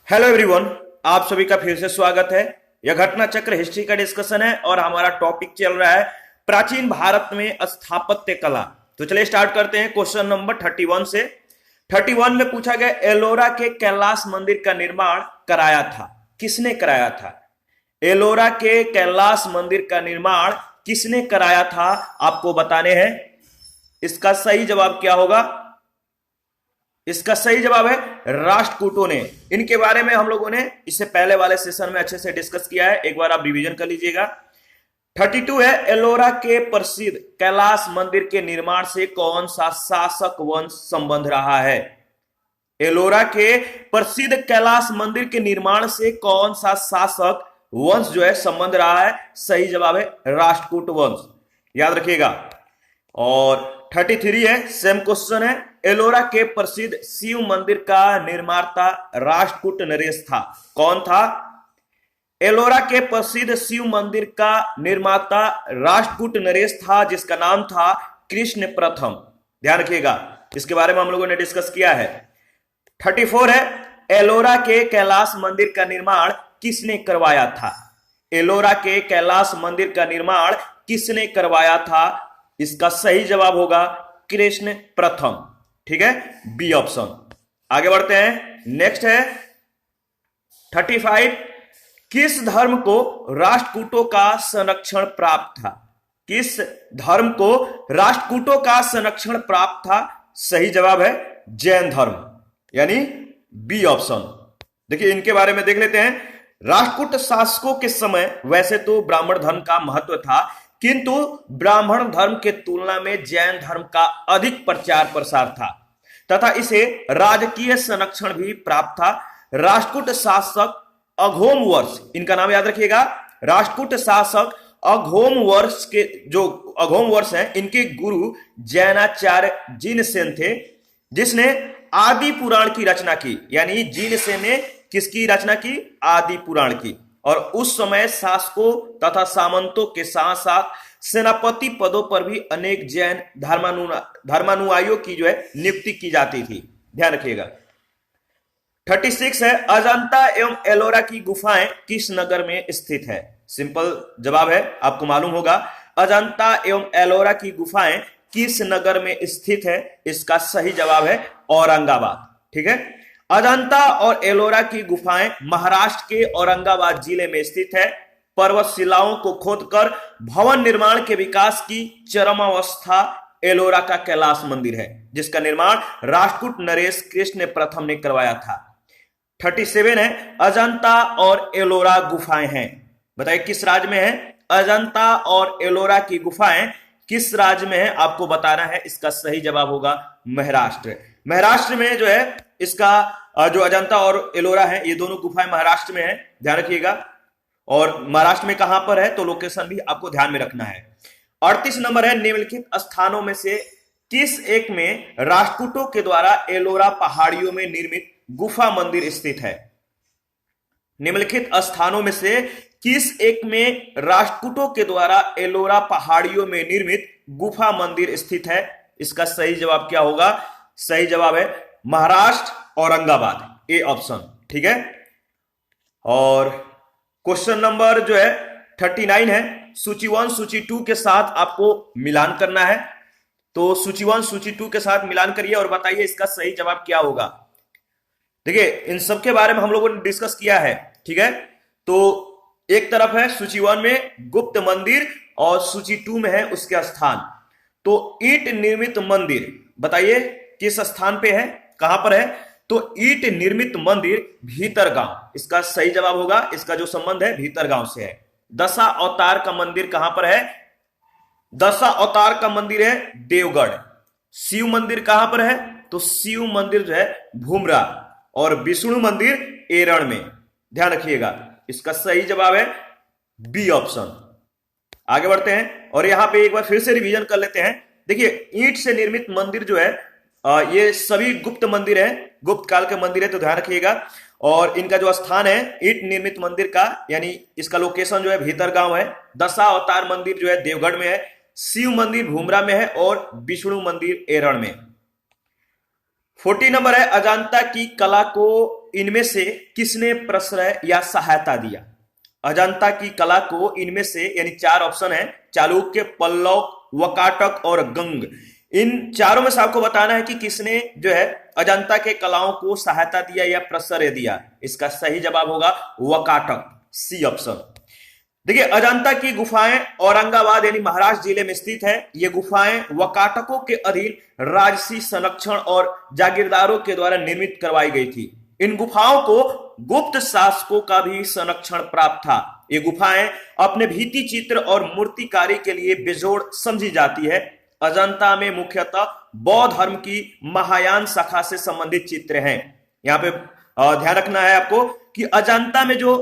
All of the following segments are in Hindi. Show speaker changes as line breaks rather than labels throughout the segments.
हेलो एवरीवन, आप सभी का फिर से स्वागत है। यह घटना चक्र हिस्ट्री का डिस्कशन है और हमारा टॉपिक चल रहा है प्राचीन भारत में स्थापत्य कला। तो चलिए स्टार्ट करते हैं क्वेश्चन नंबर 31 से। 31 में पूछा गया एलोरा के कैलाश मंदिर का निर्माण कराया था, किसने कराया था? एलोरा के कैलाश मंदिर का निर्माण किसने कराया था, आपको बताने हैं। इसका सही जवाब क्या होगा? इसका सही जवाब है राष्ट्रकूटों ने। इनके बारे में हम लोगों ने इससे पहले वाले सेशन में अच्छे से डिस्कस किया है, एक बार आप रिवीजन कर लीजिएगा। 32 है एलोरा के प्रसिद्ध कैलाश मंदिर के निर्माण से कौन सा शासक वंश संबंध रहा है? एलोरा के प्रसिद्ध कैलाश मंदिर के निर्माण से कौन सा शासक वंश जो है संबंध रहा है? सही जवाब है राष्ट्रकूट वंश, याद रखिएगा। और 33 है, सेम क्वेश्चन है, एलोरा के प्रसिद्ध शिव मंदिर का निर्माता राष्ट्रकूट नरेश था, कौन था? एलोरा के प्रसिद्ध शिव मंदिर का निर्माता राष्ट्रकूट नरेश था, जिसका नाम था कृष्ण प्रथम। ध्यान रखिएगा, इसके बारे में हम लोगों ने डिस्कस किया है। 34 है, एलोरा के कैलाश मंदिर का निर्माण किसने करवाया था? एलोरा के कैलाश मंदिर का निर्माण किसने करवाया था? इसका सही जवाब होगा कृष्ण प्रथम, ठीक है, बी ऑप्शन। आगे बढ़ते हैं, नेक्स्ट है 35, किस धर्म को राष्ट्रकूटों का संरक्षण प्राप्त था? किस धर्म को राष्ट्रकूटों का संरक्षण प्राप्त था? सही जवाब है जैन धर्म, यानी बी ऑप्शन। देखिए इनके बारे में देख लेते हैं। राष्ट्रकूट शासकों के समय वैसे तो ब्राह्मण धर्म का महत्व था, किंतु ब्राह्मण धर्म के तुलना में जैन धर्म का अधिक प्रचार प्रसार था तथा इसे राजकीय संरक्षण भी प्राप्त था। राष्ट्रकूट शासक अघोम वर्ष, इनका नाम याद रखिएगा, राष्ट्रकूट शासक अघोम वर्ष के जो अघोम वर्ष हैं, इनके गुरु जैनाचार्य जिनसेन थे, जिसने आदि पुराण की रचना की। यानी जिनसेन ने किसकी रचना की? आदि पुराण की। और उस समय शासकों तथा सामंतों के साथ साथ सेनापति पदों पर भी अनेक जैन धर्मानुयायियों की जो है नियुक्ति की जाती थी, ध्यान रखिएगा। 36 है, अजंता एवं एलोरा की गुफाएं किस नगर में स्थित है? सिंपल जवाब है, आपको मालूम होगा, अजंता एवं एलोरा की गुफाएं किस नगर में स्थित है? इसका सही जवाब है औरंगाबाद, ठीक है। अजंता और एलोरा की गुफाएं महाराष्ट्र के औरंगाबाद जिले में स्थित है। पर्वत शिलाओं को खोदकर भवन निर्माण के विकास की चरम अवस्था एलोरा का कैलाश मंदिर है, जिसका निर्माण राष्ट्रकूट नरेश कृष्ण प्रथम ने करवाया था। 37 है, अजंता और एलोरा गुफाएं हैं, बताइए किस राज्य में है? अजंता और एलोरा की गुफाएं किस राज्य में है, आपको बताना है। इसका सही जवाब होगा महाराष्ट्र। महाराष्ट्र में जो है इसका जो अजंता और एलोरा है, ये दोनों गुफाएं महाराष्ट्र में है, ध्यान रखिएगा। और महाराष्ट्र में कहां पर है तो लोकेशन भी आपको ध्यान में रखना है। 38 नंबर है, निम्नलिखित स्थानों में से किस एक में राष्ट्रकूटों के द्वारा एलोरा पहाड़ियों में निर्मित गुफा मंदिर स्थित है? निम्नलिखित स्थानों में से किस एक में राष्ट्रकूटों के द्वारा एलोरा पहाड़ियों में निर्मित गुफा मंदिर स्थित है? इसका सही जवाब क्या होगा? सही जवाब है महाराष्ट्र औरंगाबाद, ए ऑप्शन, ठीक है। और क्वेश्चन नंबर जो है 39 है, सूची 1 सूची 2 के साथ आपको मिलान करना है। तो सूची 1 सूची 2 के साथ मिलान करिए और बताइए इसका सही जवाब क्या होगा। देखिए इन सब के बारे में हम लोगों ने डिस्कस किया है, ठीक है। तो एक तरफ है सूची 1 में गुप्त मंदिर और सूची 2 में है उसके स्थान। तो ईंट निर्मित मंदिर बताइए किस स्थान पे है, कहां पर है? तो ईंट निर्मित मंदिर भीतरगांव, इसका सही जवाब होगा। इसका जो संबंध है भीतरगांव से है। दशा अवतार का मंदिर कहां पर है? दशा अवतार का मंदिर है देवगढ़। शिव मंदिर कहां पर है? तो शिव मंदिर जो है भूमरा, और विष्णु मंदिर एरण में, ध्यान रखिएगा। इसका सही जवाब है बी ऑप्शन। आगे बढ़ते हैं और यहां पे एक बार फिर से रिवीजन कर लेते हैं। देखिए ईंट से निर्मित मंदिर जो है ये सभी गुप्त मंदिर है, गुप्त काल के मंदिर है, तो ध्यान रखिएगा। और इनका जो स्थान है ईंट निर्मित मंदिर का, यानी इसका लोकेशन जो है भीतरगांव है। दशा अवतार मंदिर जो है देवगढ़ में है, शिव मंदिर भूमरा में है और विष्णु मंदिर एरण में। 40 नंबर है, अजंता की कला को इनमें से किसने प्रश्रय या सहायता दिया? अजंता की कला को इनमें से, यानी चार ऑप्शन है, चालुक्य, पल्लव, वकाटक और गंग, इन चारों में से आपको बताना है कि किसने जो है अजंता के कलाओं को सहायता दिया या प्रश्रय दिया। इसका सही जवाब होगा वकाटक, सी ऑप्शन। देखिए, अजंता की गुफाएं औरंगाबाद यानी महाराष्ट्र जिले में स्थित है। ये गुफाएं वकाटकों के अधीन राजसी संरक्षण और जागीरदारों के द्वारा निर्मित करवाई गई थी। इन गुफाओं को गुप्त शासकों का भी संरक्षण प्राप्त था। ये गुफाएं अपने भित्ति चित्र और मूर्तिकारी के लिए बेजोड़ समझी जाती है। अजंता में मुख्यतः बौद्ध धर्म की महायान शाखा से संबंधित चित्र हैं। यहाँ पे ध्यान रखना है आपको कि अजंता में जो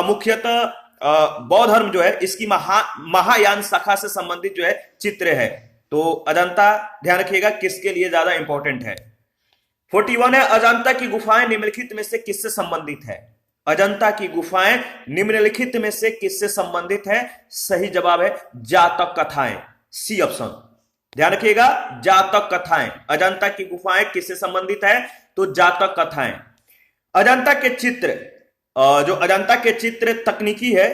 मुख्यतः बौद्ध धर्म जो है, इसकी महायान शाखा से संबंधित जो है चित्र है। तो अजंता ध्यान रखिएगा किसके लिए ज्यादा इंपॉर्टेंट है। 41 है, अजंता की गुफाएं निम्नलिखित में से किससे संबंधित है? अजंता की गुफाएं निम्नलिखित में से किससे संबंधित है? सही जवाब है जातक कथाएं, सी ऑप्शन। ध्यान रखिएगा, जातक कथाएं। अजंता की गुफाएं किससे संबंधित है? तो जातक कथाएं। अजंता के चित्र, जो अजंता के चित्र तकनीकी है,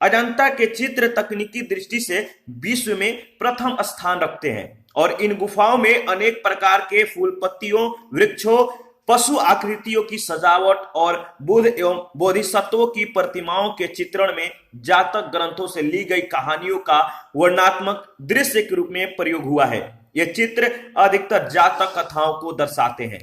अजंता के चित्र तकनीकी दृष्टि से विश्व में प्रथम स्थान रखते हैं और इन गुफाओं में अनेक प्रकार के फूल पत्तियों, वृक्षों, पशु आकृतियों की सजावट और बुद्ध एवं बोधिसत्वों की प्रतिमाओं के चित्रण में जातक ग्रंथों से ली गई कहानियों का वर्णनात्मक दृश्य के रूप में प्रयोग हुआ है। ये चित्र अधिकतर जातक कथाओं को दर्शाते हैं।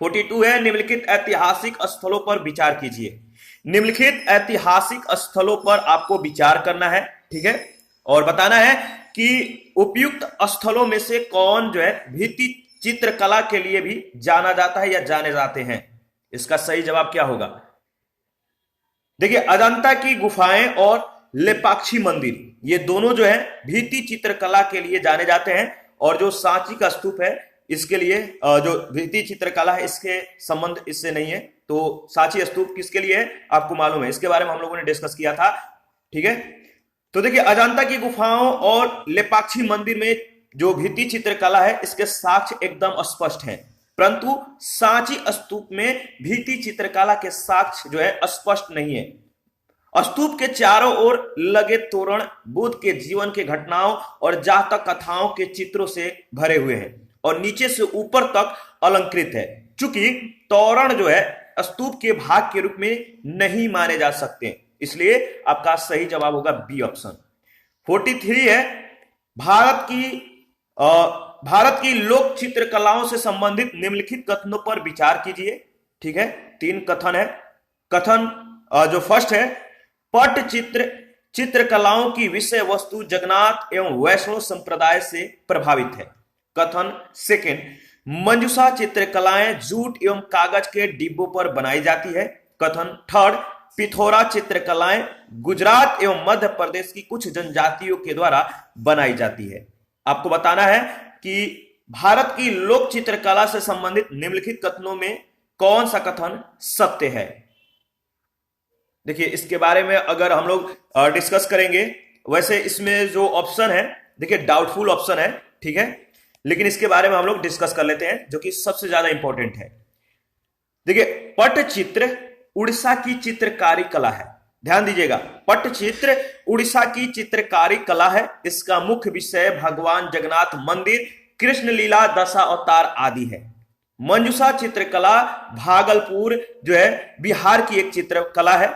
42 है, निम्नलिखित ऐतिहासिक स्थलों पर विचार कीजिए। निम्नलिखित ऐतिहासिक स्थलों पर आपको विचार करना है, ठीक है, और बताना है कि उपयुक्त स्थलों में से कौन जो है भित्ति चित्रकला के लिए भी जाना जाता है या जाने जाते हैं। इसका सही जवाब क्या होगा? देखिए, अजंता की गुफाएं और लेपाक्षी मंदिर, ये दोनों जो है भित्ति चित्रकला के लिए जाने जाते हैं। और जो सांची का स्तूप है, इसके लिए जो भित्ति चित्रकला है, इसके संबंध इससे नहीं है। तो सांची स्तूप किसके लिए है आपको मालूम है, इसके बारे में हम लोगों ने डिस्कस किया था, ठीक है। तो देखिए, अजंता की गुफाओं और लेपाक्षी मंदिर में जो भित्ति चित्रकला है, इसके साक्ष्य एकदम स्पष्ट हैं, परंतु सांची स्तूप में भित्ति चित्रकला के साक्ष्य जो है स्पष्ट नहीं है। स्तूप के चारों ओर लगे तोरण बुद्ध के जीवन के घटनाओं और जातक कथाओं के चित्रों से भरे हुए हैं और नीचे से ऊपर तक अलंकृत है। चूंकि तोरण जो है स्तूप के भाग के रूप में नहीं माने जा सकते, इसलिए आपका सही जवाब होगा बी ऑप्शन। 43 है, भारत की लोक चित्रकलाओं से संबंधित निम्नलिखित कथनों पर विचार कीजिए, ठीक है। 3 कथन है। कथन जो फर्स्ट है, पट चित्रकलाओं की विषय वस्तु जगन्नाथ एवं वैष्णव संप्रदाय से प्रभावित है। कथन सेकंड, मंजूषा चित्रकलाएं जूट एवं कागज के डिब्बों पर बनाई जाती है। कथन थर्ड, पिथौरा चित्रकलाएं गुजरात एवं मध्य प्रदेश की कुछ जनजातियों के द्वारा बनाई जाती है। आपको बताना है कि भारत की लोक चित्रकला से संबंधित निम्नलिखित कथनों में कौन सा कथन सत्य है। देखिए, इसके बारे में अगर हम लोग डिस्कस करेंगे, वैसे इसमें जो ऑप्शन है, देखिए डाउटफुल ऑप्शन है, ठीक है, लेकिन इसके बारे में हम लोग डिस्कस कर लेते हैं, जो कि सबसे ज्यादा इंपॉर्टेंट है। देखिए, पटचित्र उड़ीसा की चित्रकारी कला है। ध्यान दीजिएगा, पटचित्र उड़ीसा की चित्रकारी कला है। इसका मुख्य विषय भगवान जगन्नाथ मंदिर, कृष्ण लीला, दशा अवतार आदि है। मंजूषा चित्रकला भागलपुर जो है बिहार की एक चित्रकला है,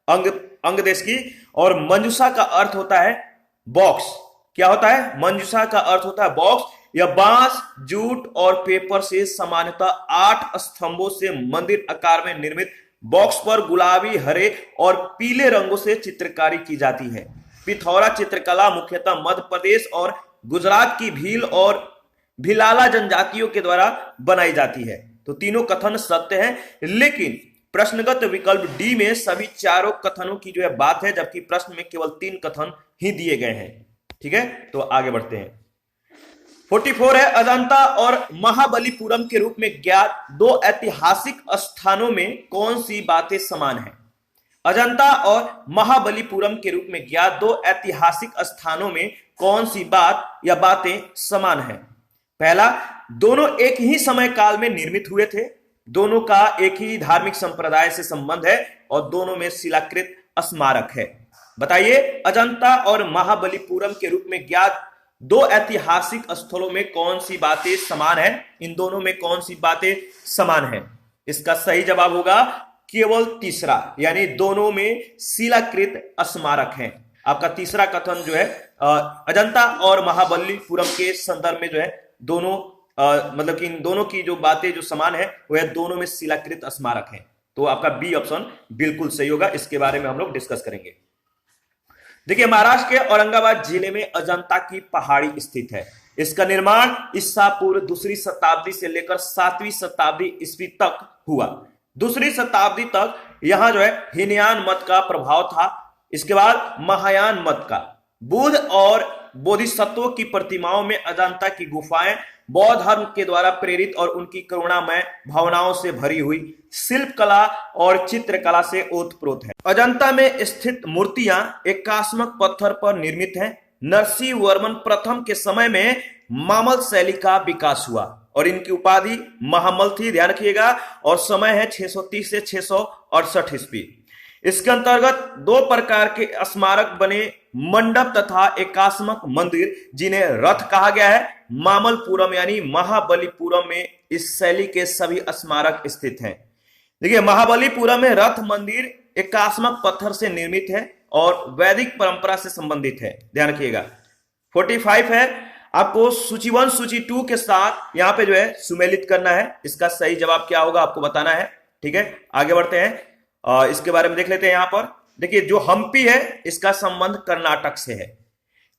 अंग देश की। और मंजूषा का अर्थ होता है बॉक्स। क्या होता है? मंजूषा का अर्थ होता है बॉक्स। यह बांस, जूट और पेपर से सामान्यतः 8 स्तंभों से मंदिर आकार में निर्मित बॉक्स पर गुलाबी, हरे और पीले रंगों से चित्रकारी की जाती है। पिथौरा चित्रकला मुख्यतः मध्य प्रदेश और गुजरात की भील और भिलाला जनजातियों के द्वारा बनाई जाती है। तो तीनों कथन सत्य हैं, लेकिन प्रश्नगत विकल्प डी में सभी चारों कथनों की जो है बात है, जबकि प्रश्न में केवल 3 कथन ही दिए गए हैं, ठीक है। तो आगे बढ़ते हैं। 44 है, अजंता और महाबलीपुरम के रूप में ज्ञात 2 ऐतिहासिक स्थानों में कौन सी बातें समान है। अजंता और महाबलीपुरम के रूप में ज्ञात 2 ऐतिहासिक स्थानों में कौन सी बात या बातें समान है। पहला, दोनों एक ही समय काल में निर्मित हुए थे। दोनों का एक ही धार्मिक संप्रदाय से संबंध है और दोनों में शिलाकृत स्मारक है। बताइए, अजंता और महाबलीपुरम के रूप में ज्ञात दो ऐतिहासिक स्थलों में कौन सी बातें समान है? इन दोनों में कौन सी बातें समान है? इसका सही जवाब होगा केवल तीसरा, यानी दोनों में शिलाकृत स्मारक हैं। आपका तीसरा कथन जो है अजंता और महाबलीपुरम के संदर्भ में जो है दोनों मतलब कि इन दोनों की जो बातें जो समान है वह दोनों में शिलाकृत स्मारक हैं। तो आपका बी ऑप्शन बिल्कुल सही होगा। इसके बारे में हम लोग डिस्कस करेंगे। देखिए, महाराष्ट्र के औरंगाबाद जिले में अजंता की पहाड़ी स्थित है। इसका निर्माण ईसा पूर्व दूसरी शताब्दी से लेकर 7वीं शताब्दी ईस्वी तक हुआ। दूसरी शताब्दी तक यहां जो है हीनयान मत का प्रभाव था। इसके बाद महायान मत का। बुद्ध और बोधिसत्वों की प्रतिमाओं में अजंता की गुफाएं बौद्ध धर्म के द्वारा प्रेरित और उनकी करुणामय भावनाओं से भरी हुई शिल्प कला और चित्रकला से ओतप्रोत है। अजंता में स्थित मूर्तियां एकास्मक पत्थर पर निर्मित हैं। नरसिंह वर्मन प्रथम के समय में मामल शैली का विकास हुआ और इनकी उपाधि महामल थी, ध्यान रखिएगा, और समय है 630 से 668 ईस्वी। इसके अंतर्गत दो प्रकार के स्मारक बने, मंडप तथा एकास्मक मंदिर, जिन्हें रथ कहा गया है। मामल्लपुरम यानी महाबलीपुरम में इस शैली के सभी स्मारक स्थित हैं। देखिए, महाबलीपुरम में रथ मंदिर एकास्मक पत्थर से निर्मित है और वैदिक परंपरा से संबंधित है, ध्यान रखिएगा। 45 है। आपको सूची 1 सूची 2 के साथ यहां पे जो है सुमेलित करना है। इसका सही जवाब क्या होगा आपको बताना है। ठीक है, आगे बढ़ते हैं। इसके बारे में देख लेते हैं। यहां पर देखिए, जो हम्पी है इसका संबंध कर्नाटक से है।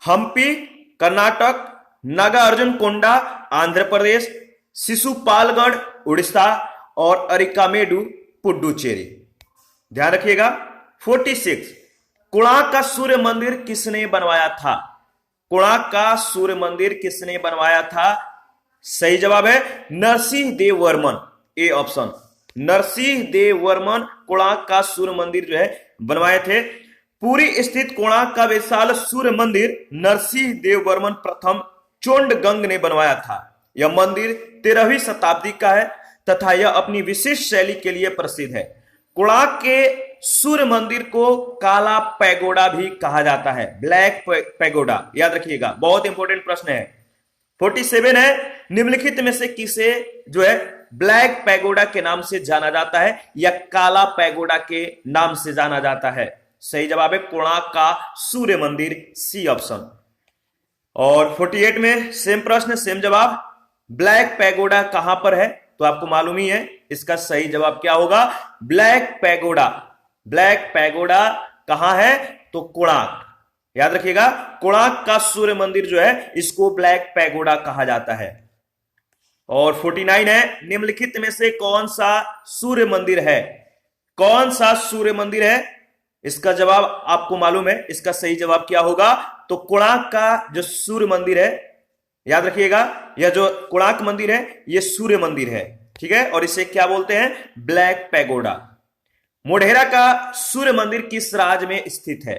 हम्पी कर्नाटक, नागार्जुन कोंडा आंध्र प्रदेश, शिशुपालगढ़ उड़ीसा और अरिकामेडु पुडुचेरी, ध्यान रखिएगा। 46 कोणार्क का सूर्य मंदिर किसने बनवाया था? कोणार्क का सूर्य मंदिर किसने बनवाया था? सही जवाब है नरसिंह देव वर्मन, ए ऑप्शन। नरसिंह देव वर्मन कोणार्क का सूर्य मंदिर जो है बनवाए थे। पुरी स्थित कोणार्क का विशाल सूर्य मंदिर नरसिंह देव वर्मन प्रथम चोंडगंग ने बनवाया था। यह मंदिर 13वीं शताब्दी का है तथा यह अपनी विशिष्ट शैली के लिए प्रसिद्ध है। कोणार्क के सूर्य मंदिर को काला पैगोडा भी कहा जाता है, ब्लैक पैगोडा, याद रखिएगा, बहुत इंपॉर्टेंट प्रश्न है। 47 है। निम्नलिखित में से किसे जो है ब्लैक पैगोडा के नाम से जाना जाता है या काला पैगोडा के नाम से जाना जाता है? सही जवाब है कोणार्क का सूर्य मंदिर, सी ऑप्शन। और 48 में सेम प्रश्न सेम जवाब। ब्लैक पैगोडा कहां पर है? तो आपको मालूम ही है, इसका सही जवाब क्या होगा? Black pagoda. ब्लैक पैगोडा कहां है? तो कोणार्क, याद रखिएगा। कोणार्क का सूर्य मंदिर जो है इसको ब्लैक पैगोडा कहा जाता है। और 49 है। निम्नलिखित में से कौन सा सूर्य मंदिर है? कौन सा सूर्य मंदिर है? इसका जवाब आपको मालूम है। इसका सही जवाब क्या होगा? तो कोणार्क का जो सूर्य मंदिर है, याद रखिएगा, यह जो कोणार्क मंदिर है यह सूर्य मंदिर है। ठीक है, और इसे क्या बोलते हैं? Black pagoda. मोढेरा का सूर्य मंदिर किस राज्य में स्थित है?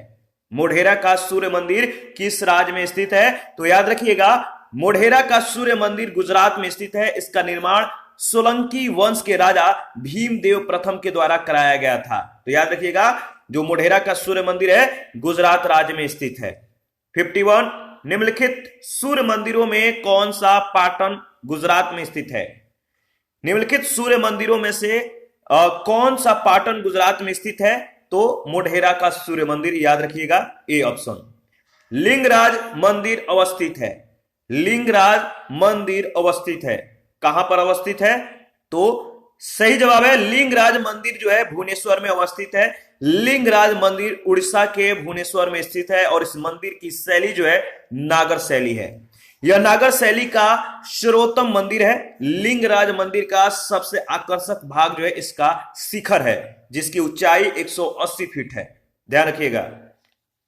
मोढेरा का सूर्य मंदिर किस राज्य में स्थित है? तो याद रखिएगा, मोढेरा का सूर्य मंदिर गुजरात में स्थित है। इसका निर्माण सोलंकी वंश के राजा भीमदेव प्रथम के द्वारा कराया गया था। तो याद रखिएगा, जो मोढेरा का सूर्य मंदिर है गुजरात राज्य में स्थित है। 51 निम्नलिखित सूर्य मंदिरों में कौन सा पाटन गुजरात में स्थित है? निम्नलिखित सूर्य मंदिरों में से कौन सा पाटन गुजरात में स्थित है? तो मोढेरा का सूर्य मंदिर, याद रखिएगा, ए ऑप्शन। लिंगराज मंदिर अवस्थित है। लिंगराज मंदिर अवस्थित है, कहां पर अवस्थित है? तो सही जवाब है लिंगराज मंदिर जो है भुवनेश्वर में अवस्थित है। लिंगराज मंदिर उड़ीसा के भुवनेश्वर में स्थित है और इस मंदिर की शैली जो है नागर शैली है। यह नागर शैली का सर्वोत्तम मंदिर है। लिंगराज मंदिर का सबसे आकर्षक भाग जो है इसका शिखर है, जिसकी ऊंचाई 180 फीट है, ध्यान रखिएगा।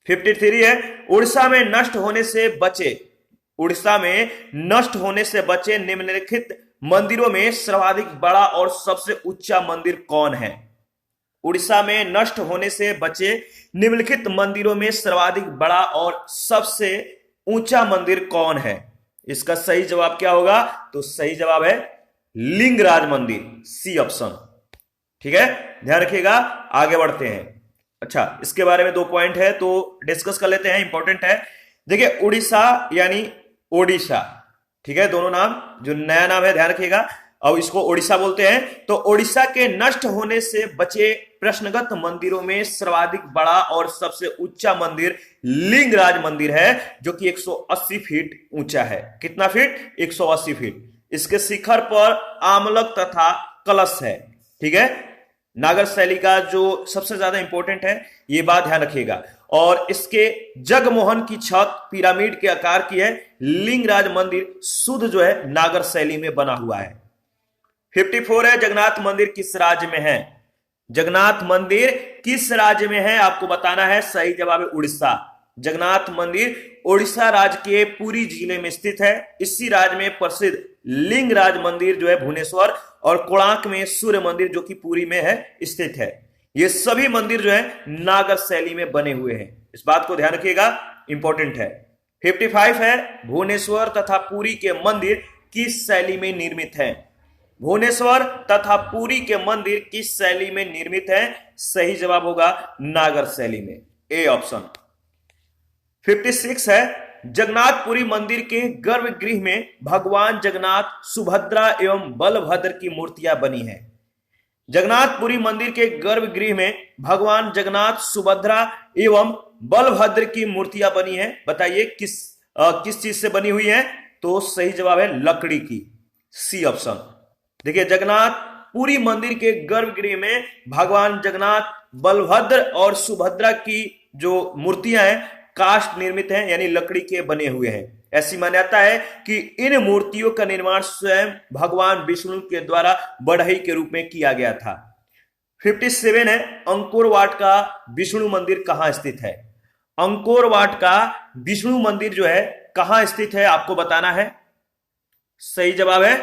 53 है। उड़ीसा में नष्ट होने से बचे, उड़ीसा में नष्ट होने से बचे निम्नलिखित मंदिरों में सर्वाधिक बड़ा और सबसे ऊंचा मंदिर कौन है? उड़ीसा में नष्ट होने से बचे निम्नलिखित मंदिरों में सर्वाधिक बड़ा और सबसे ऊंचा मंदिर कौन है? इसका सही जवाब क्या होगा? तो सही जवाब है लिंगराज मंदिर, सी ऑप्शन। ठीक है, ध्यान रखिएगा। आगे बढ़ते हैं। अच्छा, इसके बारे में 2 पॉइंट है तो डिस्कस कर लेते हैं, इंपॉर्टेंट है। देखिए, उड़ीसा यानी ओडिशा, ठीक है, दोनों नाम, जो नया नाम है ध्यान रखिएगा। अब इसको ओडिशा बोलते हैं। तो ओडिशा के नष्ट होने से बचे प्रश्नगत मंदिरों में सर्वाधिक बड़ा और सबसे ऊंचा मंदिर लिंगराज मंदिर है, जो कि 180 फीट ऊंचा है। कितना फीट? 180 फीट। इसके शिखर पर आमलक तथा कलश है। ठीक है, नागर शैली का जो सबसे ज्यादा इंपॉर्टेंट है, ये बात ध्यान रखिएगा। और इसके जगमोहन की छत पिरामिड के आकार की है। लिंगराज मंदिर शुद्ध जो है नागर शैली में बना हुआ है। 54 है, जगन्नाथ मंदिर किस राज्य में है? जगन्नाथ मंदिर किस राज्य में है आपको बताना है। सही जवाब है उड़ीसा। जगन्नाथ मंदिर उड़ीसा राज्य के पुरी जिले में स्थित है। इसी राज्य में प्रसिद्ध लिंगराज मंदिर जो है भुवनेश्वर, और कोणार्क में सूर्य मंदिर जो कि पुरी में है स्थित है। ये सभी मंदिर जो है नागर शैली में बने हुए हैं। इस बात को ध्यान रखिएगा, इंपॉर्टेंट है। 55 है, भुवनेश्वर तथा पुरी के मंदिर किस शैली में निर्मित है? भुवनेश्वर तथा पुरी के मंदिर किस शैली में निर्मित है? सही जवाब होगा नागर शैली में, ए ऑप्शन। 56 है, जगन्नाथपुरी मंदिर के गर्भगृह में भगवान जगन्नाथ, सुभद्रा एवं बलभद्र की मूर्तियां बनी हैं। जगन्नाथपुरी मंदिर के गर्भगृह में भगवान जगन्नाथ, सुभद्रा एवं बलभद्र की मूर्तियां बनी हैं। बताइए किस चीज से बनी हुई है? तो सही जवाब है लकड़ी की, सी ऑप्शन। देखिए, जगन्नाथपुरी मंदिर के गर्भगृह में भगवान जगन्नाथ, बलभद्र और सुभद्रा की जो मूर्तियां हैं काष्ठ निर्मित हैं, यानी लकड़ी के बने हुए हैं। ऐसी मान्यता है कि इन मूर्तियों का निर्माण स्वयं भगवान विष्णु के द्वारा बढ़ई के रूप में किया गया था। 57 है, अंकोर वाट का विष्णु मंदिर कहां स्थित है? अंकोर वाट का विष्णु मंदिर जो है कहां स्थित है आपको बताना है। सही जवाब है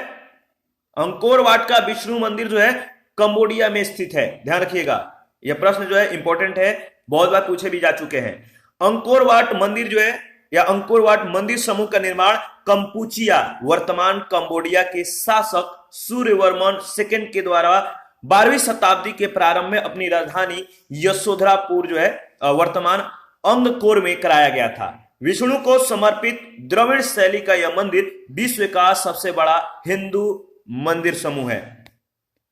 अंकोर वाट का विष्णु मंदिर जो है कंबोडिया में स्थित है। ध्यान रखिएगा, यह प्रश्न जो है इंपॉर्टेंट है, बहुत बार पूछे भी जा चुके हैं। अंकोर वाट मंदिर जो है या अंकोर वाट मंदिर समूह का निर्माण कंपुचिया, वर्तमान कंबोडिया के शासक सूर्यवर्मन सेकंड के द्वारा 12वीं शताब्दी के प्रारंभ में अपनी राजधानी यशोधरापुर जो है वर्तमान अंगकोर में कराया गया था। विष्णु को समर्पित द्रविड़ शैली का यह मंदिर विश्व का सबसे बड़ा हिंदू मंदिर समूह है।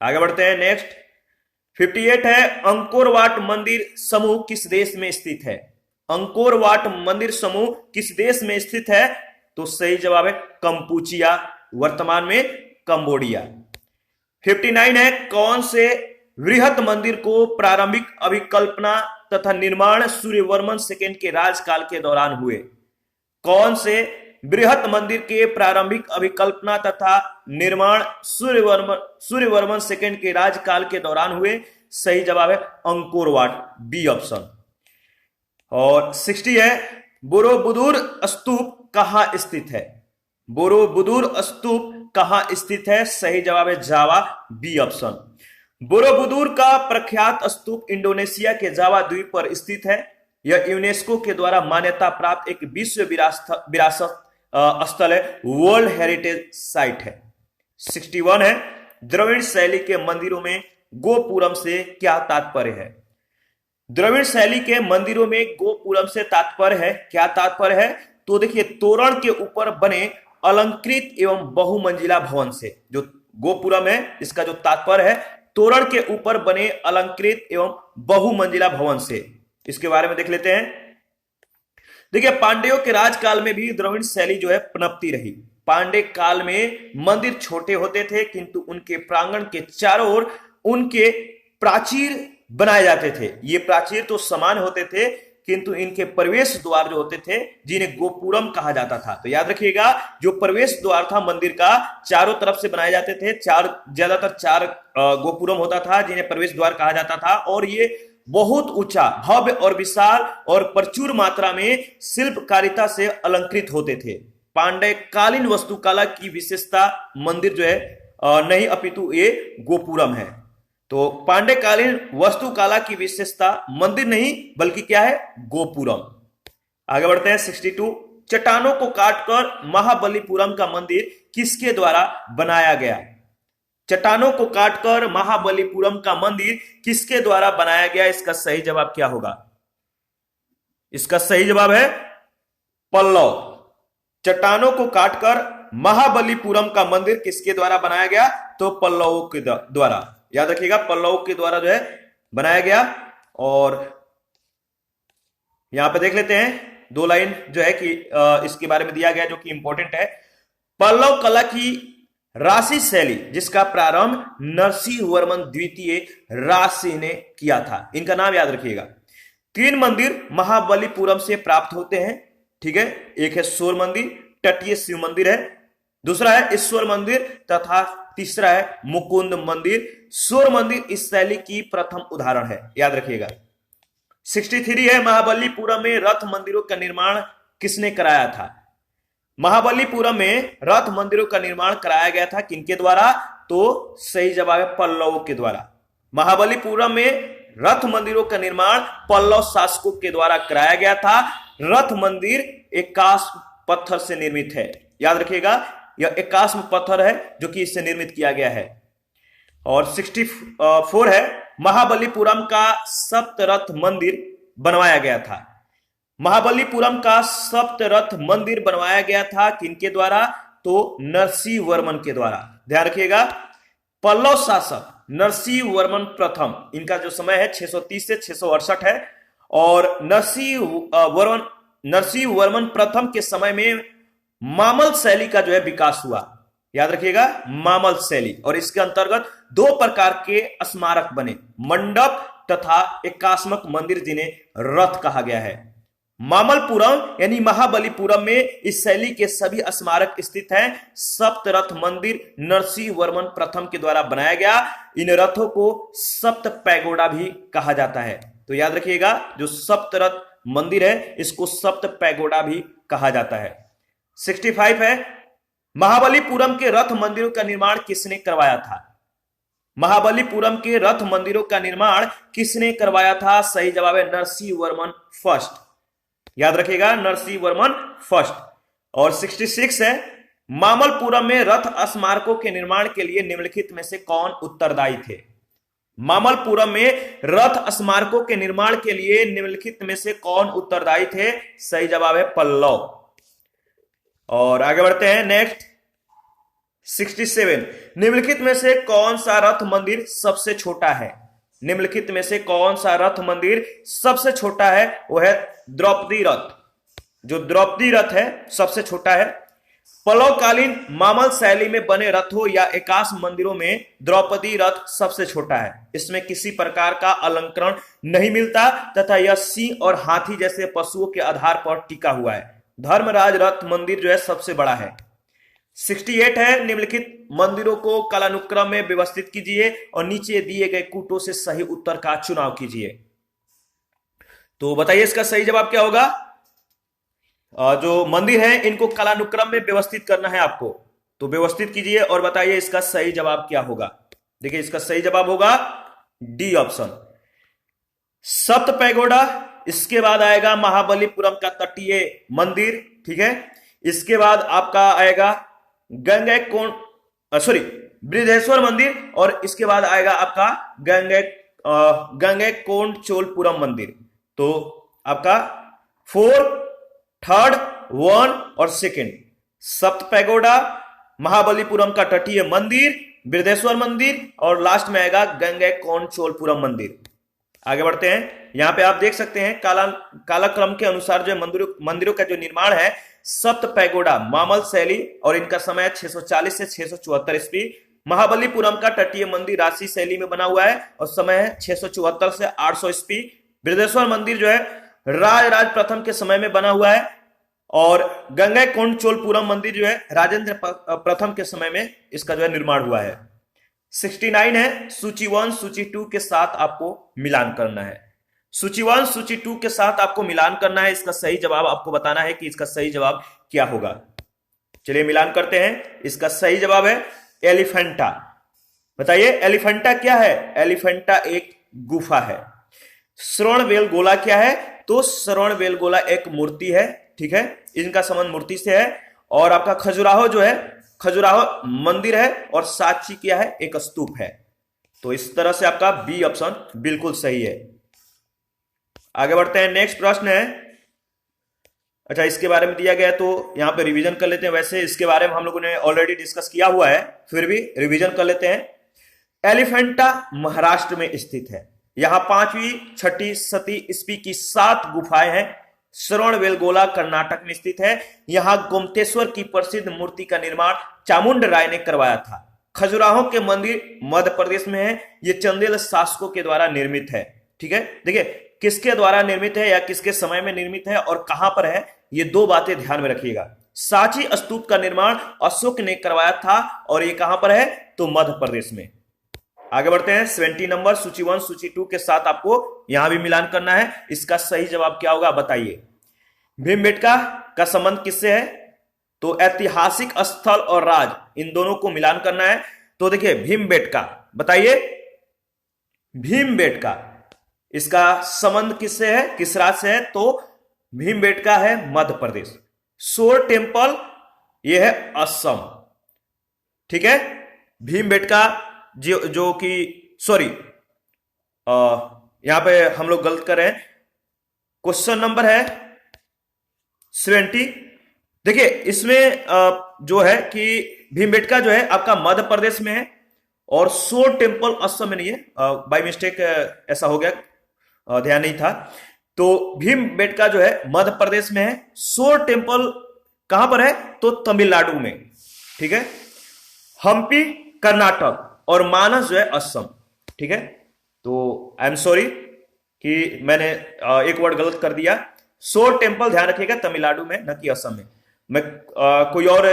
आगे बढ़ते हैं, नेक्स्ट 58 है, अंकोर वाट मंदिर समूह किस देश में स्थित है? अंकोर वाट मंदिर समूह किस देश में स्थित है? तो सही जवाब है कंपुचिया, वर्तमान में कंबोडिया। 59 है, कौन से वृहत मंदिर को प्रारंभिक अभिकल्पना तथा निर्माण सूर्यवर्मन सेकंड के राजकाल के दौरान हुए? कौन से बृहत मंदिर के प्रारंभिक अभिकल्पना तथा निर्माण सूर्यवर्मन सेकंड के राजकाल के दौरान हुए? सही जवाब है अंकोर वाट, बी ऑप्शन। और 60 है, बोरोबुदुर स्तूप कहां स्थित है? बोरोबुदुर स्तूप कहां स्थित है? सही जवाब है जावा, बी ऑप्शन। बोरोबुदुर का प्रख्यात स्तूप इंडोनेशिया के जावा द्वीप पर स्थित है। यह यूनेस्को के द्वारा मान्यता प्राप्त एक विश्व विरासत स्थल है, वर्ल्ड हेरिटेज साइट है। 61 है, द्रविड़ शैली के मंदिरों में गोपुरम से क्या तात्पर्य है? द्रविड़ शैली के मंदिरों में गोपुरम से तात्पर्य है, क्या तात्पर्य है? तो देखिए, तोरण के ऊपर बने अलंकृत एवं बहुमंजिला भवन से। जो गोपुरम है इसका जो तात्पर्य है तोरण के ऊपर बने अलंकृत एवं बहुमंजिला भवन से। इसके बारे में देख लेते हैं। देखिए, पांड्यों के राजकाल में भी द्रविड़ शैली जो है पनपती रही। पांड्य काल में मंदिर छोटे होते थे, किंतु उनके प्रांगण के चारों ओर उनके प्राचीर बनाए जाते थे। ये प्राचीर तो समान होते थे, किंतु इनके प्रवेश द्वार जो होते थे जिन्हें गोपुरम कहा जाता था। तो याद रखिएगा, जो प्रवेश द्वार था मंदिर का चारों तरफ से बनाए जाते थे। ज्यादातर चार गोपुरम होता था जिन्हें प्रवेश द्वार कहा जाता था, और ये बहुत ऊंचा, भव्य और विशाल और प्रचुर मात्रा में शिल्पकारिता से अलंकृत होते थे। पांड्य कालीन वास्तुकला की विशेषता मंदिर जो है नहीं, अपितु ये गोपुरम है। तो पांड्यकालीन वास्तुकला की विशेषता मंदिर नहीं बल्कि क्या है? गोपुरम। आगे बढ़ते हैं 62, चट्टानों को काटकर महाबलीपुरम का मंदिर किसके द्वारा बनाया गया? चट्टानों को काटकर महाबलीपुरम का मंदिर किसके द्वारा बनाया गया? इसका सही जवाब क्या होगा? इसका सही जवाब है पल्लव। चट्टानों को काटकर महाबलीपुरम का मंदिर किसके द्वारा बनाया गया? तो पल्लवों के द्वारा। याद रखिएगा, पल्लवों के द्वारा जो है बनाया गया। और यहां पे देख लेते हैं 2 लाइन जो है कि इसके बारे में दिया गया जो कि इंपॉर्टेंट है। पल्लव कला की राशि शैली जिसका प्रारंभ नरसिंह वर्मन द्वितीय राजसिंह ने किया था, इनका नाम याद रखिएगा। 3 मंदिर महाबलीपुरम से प्राप्त होते हैं, ठीक है। एक है सूर्य मंदिर, तटीय शिव मंदिर है, दूसरा है ईश्वर मंदिर तथा तीसरा है मुकुंद मंदिर। सूर्य मंदिर इस शैली की प्रथम उदाहरण है, याद रखिएगा। 63 है, महाबलीपुरम में रथ मंदिरों का निर्माण किसने कराया था? महाबलीपुरम में रथ मंदिरों का निर्माण कराया गया था किनके द्वारा? तो सही जवाब है पल्लवों के द्वारा। महाबलीपुरम में रथ मंदिरों का निर्माण पल्लव शासकों के द्वारा कराया गया था। रथ मंदिर एकास्म पत्थर से निर्मित है, याद रखिएगा, यह एकास्म पत्थर है जो कि इससे निर्मित किया गया है। और 64 है, महाबलीपुरम का सप्तरथ मंदिर बनवाया गया था। महाबलीपुरम का सप्तरथ मंदिर बनवाया गया था किनके द्वारा? तो नरसिंह वर्मन के द्वारा। ध्यान रखिएगा, पल्लव शासक नरसिंह वर्मन प्रथम, इनका जो समय है 630 से 668 है। और नरसिंह वर्मन प्रथम के समय में मामल शैली का जो है विकास हुआ, याद रखिएगा, मामल शैली। और इसके अंतर्गत 2 प्रकार के स्मारक बने, मंडप तथा एकास्मक मंदिर जिन्हें रथ कहा गया है। मामलपुरम यानी महाबलीपुरम में इस शैली के सभी स्मारक स्थित हैं। सप्तरथ मंदिर नरसिंह वर्मन प्रथम के द्वारा बनाया गया। इन रथों को सप्त पैगोडा भी कहा जाता है। तो याद रखिएगा, जो सप्तरथ मंदिर है इसको सप्त पैगोडा भी कहा जाता है। 65 है, महाबलीपुरम के रथ मंदिरों का निर्माण किसने करवाया था? महाबलीपुरम के रथ मंदिरों का निर्माण किसने करवाया था? सही जवाब है नरसिंह वर्मन फर्स्ट, याद रखिएगा, नरसिंह वर्मन फर्स्ट। और 66 है, मामलपुरम में रथ स्मारकों के निर्माण के लिए निम्नलिखित में से कौन उत्तरदायी थे? मामलपुरम में रथ स्मारकों के निर्माण के लिए निम्नलिखित में से कौन उत्तरदायी थे? सही जवाब है पल्लव। और आगे बढ़ते हैं नेक्स्ट 67, निम्नलिखित में से कौन सा रथ मंदिर सबसे छोटा है? निम्नलिखित में से कौन सा रथ मंदिर सबसे छोटा है? वो है द्रौपदी रथ। जो द्रौपदी रथ है सबसे छोटा है। पल्लवकालीन मामल शैली में बने रथों या एकाश मंदिरों में द्रौपदी रथ सबसे छोटा है। इसमें किसी प्रकार का अलंकरण नहीं मिलता तथा यह सिंह और हाथी जैसे पशुओं के आधार पर टिका हुआ है। धर्मराज रथ मंदिर जो है सबसे बड़ा है। 68 है, निम्नलिखित मंदिरों को कालानुक्रम में व्यवस्थित कीजिए और नीचे दिए गए कूटों से सही उत्तर का चुनाव कीजिए। तो बताइए इसका सही जवाब क्या होगा? जो मंदिर है इनको कालानुक्रम में व्यवस्थित करना है आपको, तो व्यवस्थित कीजिए और बताइए इसका सही जवाब क्या होगा। देखिए इसका सही जवाब होगा डी ऑप्शन, सप्त पैगोडा। इसके बाद आएगा महाबलीपुरम का तटीय मंदिर, ठीक है। इसके बाद आपका आएगा बृहदेश्वर मंदिर और इसके बाद आएगा आपका गंगैकोंडचोलपुरम मंदिर। तो आपका 4, 3, 1 और 2 सप्त पैगोडा, महाबलीपुरम का तटीय मंदिर, बृहदेश्वर मंदिर और लास्ट में आएगा गंगैकोंडचोलपुरम मंदिर। आगे बढ़ते हैं, यहां पे आप देख सकते हैं कालक्रम के अनुसार जो मंदिरों का जो निर्माण है सप्त पैगोडा मामल शैली और इनका समय 640 से 674 ईस्वी। महाबलीपुरम का तटीय मंदिर राशि शैली में बना हुआ है और समय है 674 से 800 ईस्वी। बृहदेश्वर मंदिर जो है राज प्रथम के समय में बना हुआ है और गंगैकोंडचोलपुरम मंदिर जो है राजेंद्र प्रथम के समय में इसका जो है निर्माण हुआ है। 69 है, सूची 1 सूची 2 के साथ आपको मिलान करना है। सूची 1 सूची 2 के साथ आपको मिलान करना है। इसका सही जवाब आपको बताना है कि इसका सही जवाब क्या होगा। चलिए मिलान करते हैं। इसका सही जवाब है एलिफेंटा। बताइए एलिफेंटा क्या है? एलिफेंटा एक गुफा है। श्रवणबेलगोला क्या है? तो श्रवणबेलगोला एक मूर्ति है, ठीक है, इनका संबंध मूर्ति से है। और आपका खजुराहो जो है खजुराहो मंदिर है और सांची क्या है, एक स्तूप है। तो इस तरह से आपका बी ऑप्शन बिल्कुल सही है। आगे बढ़ते हैं, नेक्स्ट प्रश्न है। अच्छा, इसके बारे में दिया गया है तो यहां पे रिवीजन कर लेते हैं। वैसे इसके बारे में हम लोगों ने ऑलरेडी डिस्कस किया हुआ है, फिर भी रिवीजन कर लेते हैं। एलिफेंटा महाराष्ट्र में स्थित है। यहां 5वीं 6ठी 7वीं ईस्वी की 7 गुफाएं हैं। श्रवणबेलगोला कर्नाटक में स्थित है। यहां गोमतेश्वर की प्रसिद्ध मूर्ति का निर्माण चामुंड राय ने करवाया था। खजुराहो के मंदिर मध्य प्रदेश में है। ये चंदेल शासकों के द्वारा निर्मित है। ठीक है, देखिए किसके द्वारा निर्मित है या किसके समय में निर्मित है और कहां पर है, ये 2 बातें ध्यान में रखिएगा। सांची स्तूप का निर्माण अशोक ने करवाया था और ये कहां पर है, तो मध्य प्रदेश में। आगे बढ़ते हैं, 70 नंबर सूची 1 सूची 2 के साथ आपको यहां भी मिलान करना है। इसका सही जवाब क्या होगा बताइए। भीमबेटका का संबंध किससे है, तो ऐतिहासिक स्थल और राज इन दोनों को मिलान करना है। तो देखिए भीमबेटका, बताइए भीमबेटका इसका संबंध किससे है, किस राज्य से है, तो भीमबेटका है मध्य प्रदेश। सोर टेम्पल यह है असम। ठीक है, भीमबेटका जो कि सॉरी यहां पे हम लोग गलत कर रहे हैं। क्वेश्चन नंबर है 70। देखिए इसमें जो है कि भीमबेटका जो है आपका मध्य प्रदेश में है और सोर टेम्पल असम में नहीं है। बाय मिस्टेक ऐसा हो गया, ध्यान नहीं था। तो भीमबेटका जो है मध्य प्रदेश में है। सोर टेम्पल कहां पर है, तो तमिलनाडु में। ठीक है, हम्पी कर्नाटक और मानस जो है असम। ठीक है, तो आई एम सॉरी कि मैंने एक वर्ड गलत कर दिया। सोर टेम्पल ध्यान रखिएगा तमिलनाडु में, न कि असम में। मैं कोई और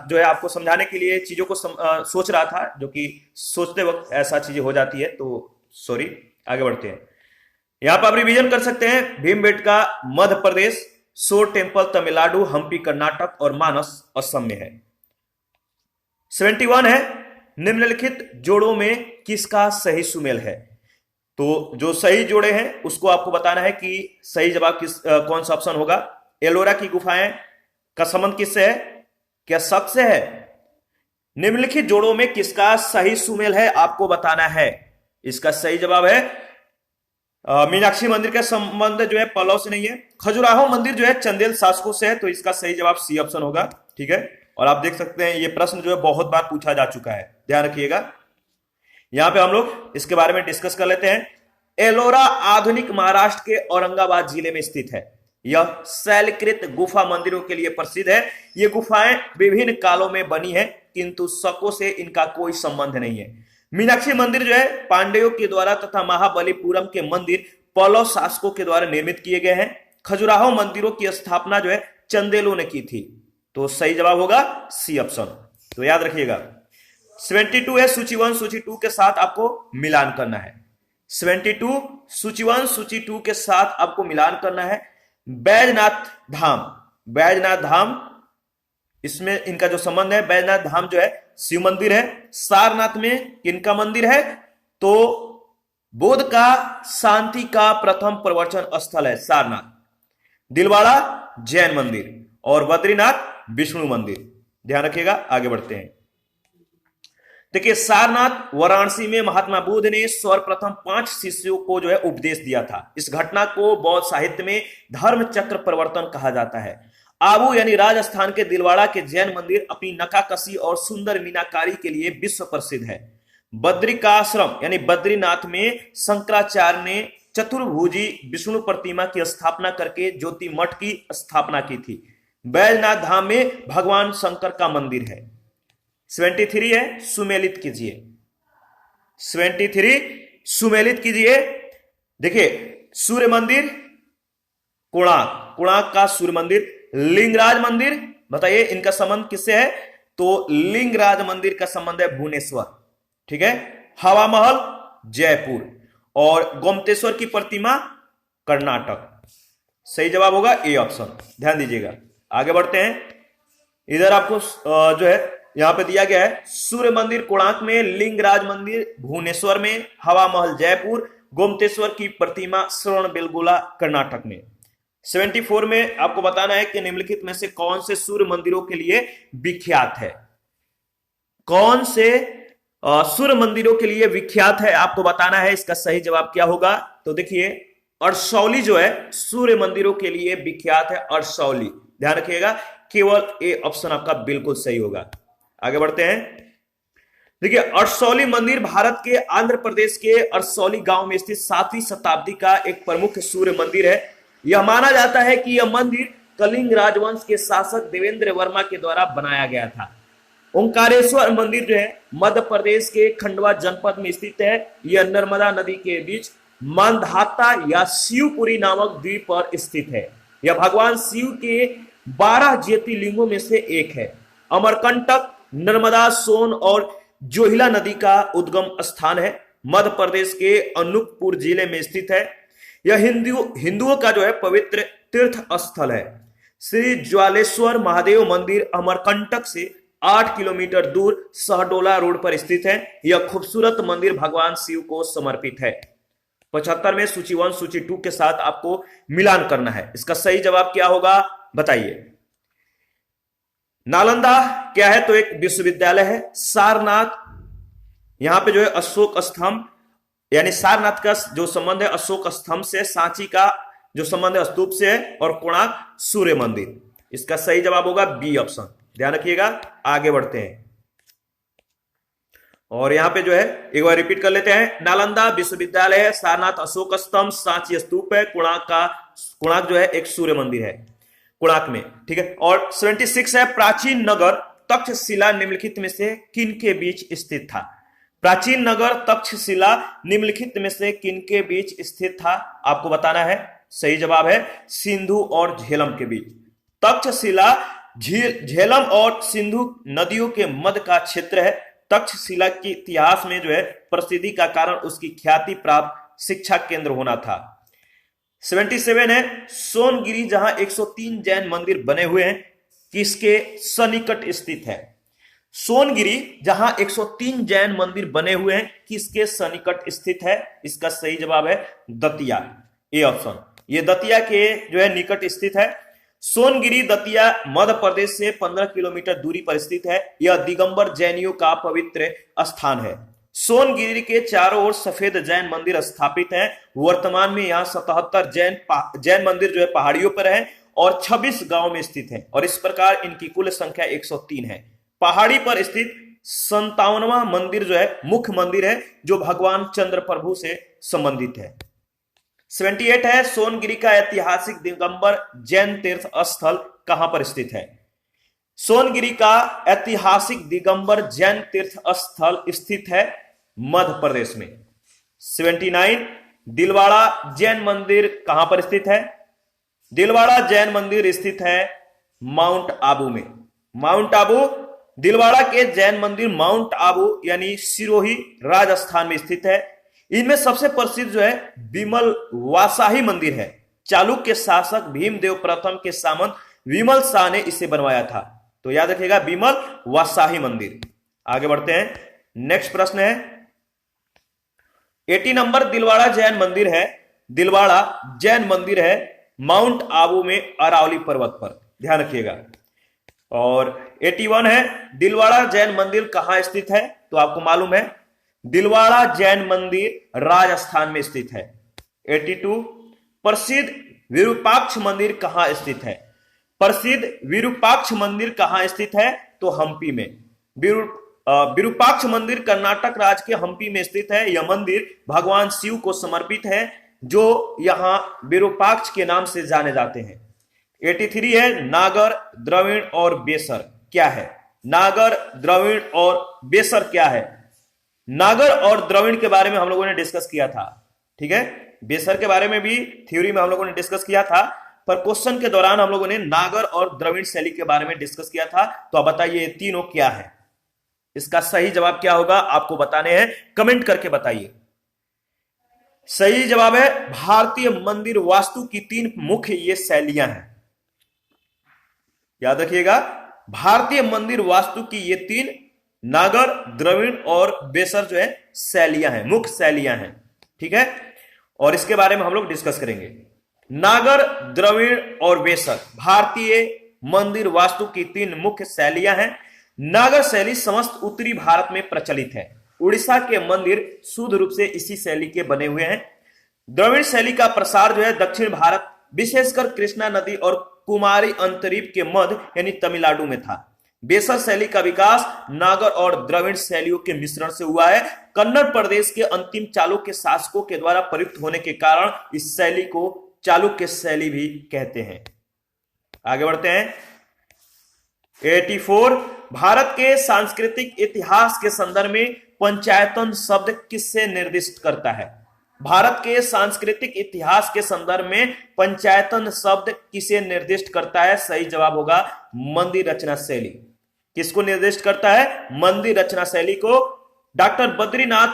जो है आपको समझाने के लिए चीजों को सोच रहा था, जो कि सोचते वक्त ऐसा चीजें हो जाती है, तो सॉरी। आगे बढ़ते हैं, यहां पर आप रिवीजन कर सकते हैं। भीमबेटका मध्य प्रदेश, सोर टेम्पल तमिलनाडु, हम्पी कर्नाटक और मानस असम में है। 71 है, निम्नलिखित जोड़ों में किसका सही सुमेल है। तो जो सही जोड़े हैं उसको आपको बताना है कि सही जवाब कौन सा ऑप्शन होगा। एलोरा की गुफाएं का संबंध किससे है, क्या शक से है। निम्नलिखित जोड़ों में किसका सही सुमेल है आपको बताना है। इसका सही जवाब है मीनाक्षी मंदिर का संबंध जो है पल्लव से नहीं है। खजुराहो मंदिर जो है चंदेल शासकों से है, तो इसका सही जवाब सी ऑप्शन होगा। ठीक है, और आप देख सकते हैं ये प्रश्न जो है बहुत बार पूछा जा चुका है, ध्यान रखिएगा। यहां पे हम लोग इसके बारे में डिस्कस कर लेते हैं। एलोरा आधुनिक महाराष्ट्र के औरंगाबाद जिले में स्थित है। यह शैलकृत गुफा मंदिरों के लिए प्रसिद्ध है। ये गुफाएं विभिन्न कालों में बनी है, किंतु शकों से इनका कोई संबंध नहीं है। मीनाक्षी मंदिर जो है पांड्यों के द्वारा तथा महाबलीपुरम के मंदिर पल्लव शासकों के द्वारा निर्मित किए गए हैं। खजुराहो मंदिरों की स्थापना जो है चंदेलों ने की थी, तो सही जवाब होगा सी ऑप्शन। तो याद रखिएगा। 72 है, सूची 1 सूची 2 के साथ आपको मिलान करना है। 72 सूची 1 सूची 2 के साथ आपको मिलान करना है। बैजनाथ धाम, बैजनाथ धाम इसमें इनका जो संबंध है, बैजनाथ धाम जो है शिव मंदिर है। सारनाथ में किनका मंदिर है, तो बुद्ध का शांति का प्रथम प्रवचन स्थल है सारनाथ। दिलवाड़ा जैन मंदिर और बद्रीनाथ विष्णु मंदिर, ध्यान रखिएगा। आगे बढ़ते हैं, देखिए सारनाथ वाराणसी में महात्मा बुद्ध ने सर्वप्रथम 5 शिष्यों को जो है उपदेश दिया था। इस घटना को बौद्ध साहित्य में धर्म चक्र परिवर्तन कहा जाता है। आबू यानी राजस्थान के दिलवाड़ा के जैन मंदिर अपनी नक्काशी और सुंदर मीनाकारी के लिए विश्व प्रसिद्ध है। बद्रिकाश्रम यानी बद्रीनाथ में शंकराचार्य ने चतुर्भुजी विष्णु प्रतिमा की स्थापना करके ज्योति मठ की स्थापना की थी। बैजनाथ धाम में भगवान शंकर का मंदिर है। 73 है, सुमेलित कीजिए। 73 सुमेलित कीजिए। देखिए सूर्य मंदिर कोणार्क, कोणार्क का सूर्य मंदिर। लिंगराज मंदिर, बताइए इनका संबंध किससे है, तो लिंगराज मंदिर का संबंध है भुवनेश्वर। ठीक है, हवा महल जयपुर और गोमतेश्वर की प्रतिमा कर्नाटक। सही जवाब होगा ए ऑप्शन, ध्यान दीजिएगा। आगे बढ़ते हैं, इधर आपको जो है यहां पे दिया गया है सूर्य मंदिर कोणार्क में, लिंगराज मंदिर भुवनेश्वर में, हवा महल जयपुर, गोमतेश्वर की प्रतिमा श्रवणबेलगोला कर्नाटक में। 74 में आपको बताना है कि निम्नलिखित में से कौन से सूर्य मंदिरों के लिए विख्यात है। कौन से सूर्य मंदिरों के लिए विख्यात है, आपको बताना है। इसका सही जवाब क्या होगा? तो देखिए, अरसौली जो है सूर्य मंदिरों के लिए विख्यात है, अरसौली। ध्यान रखिएगा, केवल ए ऑप्शन आपका बिल्कुल सही होगा। आगे बढ़ते हैं। देखिए, अरसौली मंदिर भारत के आंध्र प्रदेश के अरसौली गांव में स्थित 7वीं शताब्दी का एक प्रमुख सूर्य मंदिर है। यह माना जाता है कि यह मंदिर कलिंग राजवंश के शासक देवेंद्र वर्मा के द्वारा बनाया गया था। ओंकारेश्वर मंदिर जो है मध्य प्रदेश के खंडवा जनपद में स्थित है। यह नर्मदा नदी के बीच मांधाता या शिवपुरी नामक द्वीप पर स्थित है। यह भगवान शिव के 12 ज्योतिर्लिंगों में से एक है। अमरकंटक, नर्मदा, सोन और जोहिला नदी का उद्गम स्थान है। मध्य प्रदेश के अनूपपुर जिले में स्थित है। यह हिंदुओं का जो है पवित्र तीर्थ स्थल है। श्री ज्वालेश्वर महादेव मंदिर अमरकंटक से 8 किलोमीटर दूर सहडोला रोड पर स्थित है। यह खूबसूरत मंदिर भगवान शिव को समर्पित है। 75 में सूची 1 सूची 2 के साथ आपको मिलान करना है। इसका सही जवाब क्या होगा बताइए। नालंदा क्या है? तो एक विश्वविद्यालय है। सारनाथ, यहां पे जो है अशोक स्तंभ, यानी सारनाथ का जो संबंध है अशोक स्तंभ से, सांची का जो संबंध है स्तूप से है, और कोणार्क सूर्य मंदिर। इसका सही जवाब होगा बी ऑप्शन। ध्यान रखिएगा। आगे बढ़ते हैं और यहां पे जो है एक बार रिपीट कर लेते हैं। नालंदा विश्वविद्यालय है, सारनाथ अशोक स्तंभ, सांची स्तूप है, कोणार्क जो है एक सूर्य मंदिर है कोणार्क में, ठीक है। और 76 है, प्राचीन नगर तक्षशिला निम्नलिखित में से किन के बीच स्थित था? प्राचीन नगर तक्षशिला निम्नलिखित में से किन के बीच स्थित था? आपको बताना है। सही जवाब है सिंधु और झेलम के बीच। तक्षशिला झेलम और सिंधु नदियों के मध्य का क्षेत्र है। तक्षशिला के इतिहास में जो है प्रसिद्धि का कारण उसकी ख्याति प्राप्त शिक्षा केंद्र होना था। 77 है, सोनगिरी जहां 103 जैन मंदिर बने हुए हैं, किसके सन्निकट स्थित है? सोनगिरी जहां 103 जैन मंदिर बने हुए हैं, किसके सन्निकट स्थित है? इसका सही जवाब है दतिया, ए ऑप्शन। ये दतिया के जो है निकट स्थित है। सोनगिरी दतिया मध्य प्रदेश से 15 किलोमीटर दूरी पर स्थित है। यह दिगंबर जैनियों का पवित्र स्थान है। सोनगिरी के चारों ओर सफेद जैन मंदिर स्थापित हैं। वर्तमान में यहाँ 77 जैन मंदिर जो है पहाड़ियों पर है और 26 गांव में स्थित है, और इस प्रकार इनकी कुल संख्या 103 है। पहाड़ी पर स्थित 57वां मंदिर जो है मुख्य मंदिर है, जो भगवान चंद्र प्रभु से संबंधित है। 78 है, सोनगिरी का ऐतिहासिक दिगंबर जैन तीर्थ स्थल कहां पर स्थित है? सोनगिरी का ऐतिहासिक दिगंबर जैन तीर्थ स्थल स्थित है मध्य प्रदेश में। 79, दिलवाड़ा जैन मंदिर कहां पर स्थित है? दिलवाड़ा जैन मंदिर स्थित है माउंट आबू में। माउंट आबू, दिलवाड़ा के जैन मंदिर माउंट आबू यानी सिरोही राजस्थान में स्थित है। इनमें सबसे प्रसिद्ध जो है विमल वासाही मंदिर है। चालुक्य शासक भीमदेव प्रथम के सामंत विमल शाह ने इसे बनवाया था। तो याद रखिएगा विमल वासाही मंदिर। आगे बढ़ते हैं, नेक्स्ट प्रश्न है 80 नंबर, दिलवाड़ा जैन मंदिर है। दिलवाड़ा जैन मंदिर है माउंट आबू में अरावली पर्वत पर, ध्यान रखिएगा। और 81 है, दिलवाड़ा जैन मंदिर कहां स्थित है? तो आपको मालूम है दिलवाड़ा जैन मंदिर राजस्थान में स्थित है। 82, प्रसिद्ध विरूपाक्ष मंदिर कहां स्थित है? प्रसिद्ध विरूपाक्ष मंदिर कहां स्थित है? तो हम्पी में। विरूपाक्ष मंदिर कर्नाटक राज्य के हम्पी में स्थित है। यह मंदिर भगवान शिव को समर्पित है, जो यहां विरूपाक्ष के नाम से जाने जाते हैं। 83 है, नागर, द्रविड़ और बेसर क्या है? नागर, द्रविड़ और बेसर क्या है? नागर और द्रविड़ के बारे में हम लोगों ने डिस्कस किया था, ठीक है। बेसर के बारे में भी थ्योरी में हम लोगों ने डिस्कस किया था, पर क्वेश्चन के दौरान हम लोगों ने नागर और द्रविड़ शैली के बारे में डिस्कस किया था। तो अब बताइए ये तीनों क्या है? इसका सही जवाब क्या होगा आपको बताने हैं, कमेंट करके बताइए। सही जवाब है भारतीय मंदिर वास्तु की 3 मुख्य ये शैलियां हैं। याद रखिएगा, भारतीय मंदिर वास्तु की ये 3 नागर, द्रविड़ और बेसर जो है शैलियां हैं, मुख्य शैलियां हैं, ठीक है। और इसके बारे में हम लोग डिस्कस करेंगे। नागर, द्रविड़ और बेसर भारतीय मंदिर वास्तु की 3 मुख्य शैलियां हैं। नागर शैली समस्त उत्तरी भारत में प्रचलित है। उड़ीसा के मंदिर शुद्ध रूप से इसी शैली के बने हुए हैं। द्रविड़ शैली का प्रसार जो है दक्षिण भारत, विशेषकर कृष्णा नदी और कुमारी अंतरीप के मध्य यानी तमिलनाडु में था। बेसर शैली का विकास नागर और द्रविड़ शैलियों के मिश्रण से हुआ है। कन्नड़ प्रदेश के अंतिम चालुक्य शासकों के द्वारा प्रयुक्त होने के कारण इस शैली को चालुक्य शैली भी कहते हैं। आगे बढ़ते हैं। 84 भारत के सांस्कृतिक इतिहास के संदर्भ में पंचायतन शब्द किससे निर्दिष्ट करता है? भारत के सांस्कृतिक इतिहास के संदर्भ में पंचायतन शब्द किसे निर्दिष्ट करता है? सही जवाब होगा मंदिर रचना शैली। किसको निर्दिष्ट करता है? मंदिर रचना शैली को। डॉक्टर बद्रीनाथ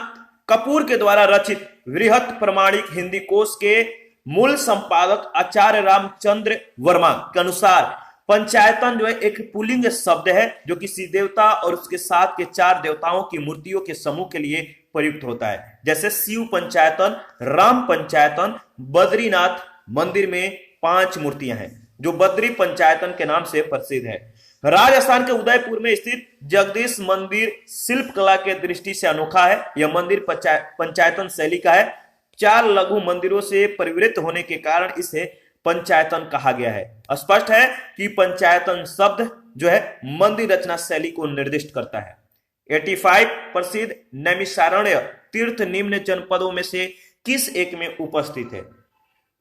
कपूर के द्वारा रचित वृहत प्रमाणिक हिंदी कोश के मूल संपादक आचार्य रामचंद्र वर्मा के अनुसार पंचायतन जो है एक पुल्लिंग शब्द है जो किसी देवता और उसके साथ के 4 देवताओं की मूर्तियों के समूह के लिए प्रयुक्त होता है। जैसे शिव पंचायतन, राम पंचायतन, बद्रीनाथ मंदिर में 5 मूर्तियां हैं जो बद्री पंचायतन के नाम से प्रसिद्ध है। राजस्थान के उदयपुर में स्थित जगदीश मंदिर शिल्प कला के दृष्टि से अनोखा है। यह मंदिर पंचायतन शैली का है। 4 लघु मंदिरों से परिवृत्त होने के कारण इसे पंचायतन कहा गया है। स्पष्ट है कि पंचायतन शब्द जो है मंदिर रचना शैली को निर्दिष्ट करता है। 85 प्रसिद्ध नैमिषारण्य तीर्थ निम्न जनपदों में से किस एक में उपस्थित है?